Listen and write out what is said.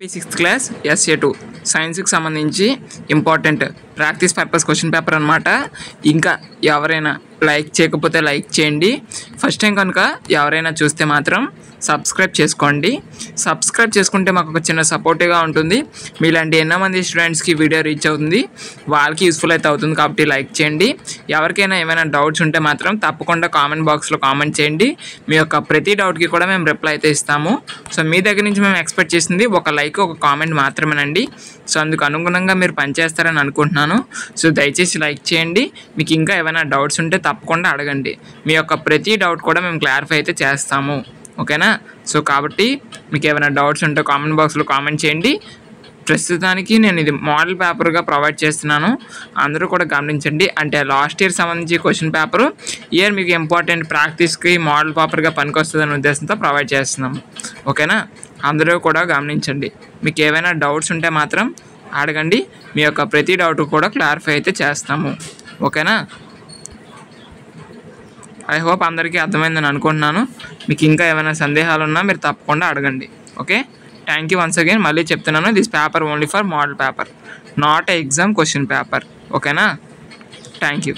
Sixth class SA2 సైన్స్కి సంబంధించి important practice purpose question paper అనమాట. ఇంకా ఎవరైనా లైక్ చేయకపోతే లైక్ చేయండి. ఫస్ట్ టైం కనుక ఎవరైనా చూస్తే మాత్రం సబ్స్క్రైబ్ చేసుకోండి. సబ్స్క్రైబ్ చేసుకుంటే మాకు ఒక చిన్న సపోర్టివ్గా ఉంటుంది. మీలాంటి ఎన్నో మంది స్టూడెంట్స్కి వీడియో రీచ్ అవుతుంది, వాళ్ళకి యూస్ఫుల్ అయితే అవుతుంది. కాబట్టి లైక్ చేయండి. ఎవరికైనా ఏమైనా డౌట్స్ ఉంటే మాత్రం తప్పకుండా కామెంట్ బాక్స్లో కామెంట్ చేయండి. మీ యొక్క ప్రతి డౌట్కి కూడా మేము రిప్లై అయితే ఇస్తాము. సో మీ దగ్గర నుంచి మేము ఎక్స్పెక్ట్ చేసింది ఒక లైక్, ఒక కామెంట్ మాత్రమేనండి. సో అందుకు అనుగుణంగా మీరు పనిచేస్తారని అనుకుంటున్నాను. సో దయచేసి లైక్ చేయండి. మీకు ఇంకా ఏమైనా డౌట్స్ ఉంటే తప్పకుండా అడగండి. మీ యొక్క ప్రతి డౌట్ కూడా మేము క్లారిఫై అయితే చేస్తాము. ఓకేనా? సో కాబట్టి మీకు ఏమైనా డౌట్స్ ఉంటే కామెంట్ బాక్స్లో కామెంట్ చేయండి. ప్రస్తుతానికి నేను ఇది మోడల్ పేపర్గా ప్రొవైడ్ చేస్తున్నాను, అందరూ కూడా గమనించండి. అంటే లాస్ట్ ఇయర్ సంబంధించి క్వశ్చన్ పేపరు ఇయర్ మీకు ఇంపార్టెంట్ ప్రాక్టీస్కి మోడల్ పేపర్గా పనికొస్తుందనే ఉద్దేశంతో ప్రొవైడ్ చేస్తున్నాము. ఓకేనా? అందరూ కూడా గమనించండి. మీకు ఏమైనా డౌట్స్ ఉంటే మాత్రం అడగండి. మీ యొక్క ప్రతి డౌట్ కూడా క్లారిఫై అయితే చేస్తాము. ఓకేనా? ఐ హోప్ అందరికీ అర్థమైందని అనుకుంటున్నాను. మీకు ఇంకా ఏమైనా సందేహాలు ఉన్నా మీరు తప్పకుండా అడగండి. Okay, thank you once again. మళ్ళీ చెప్తున్నాను, this paper only for model paper, not exam question paper. ఓకేనా? Thank you.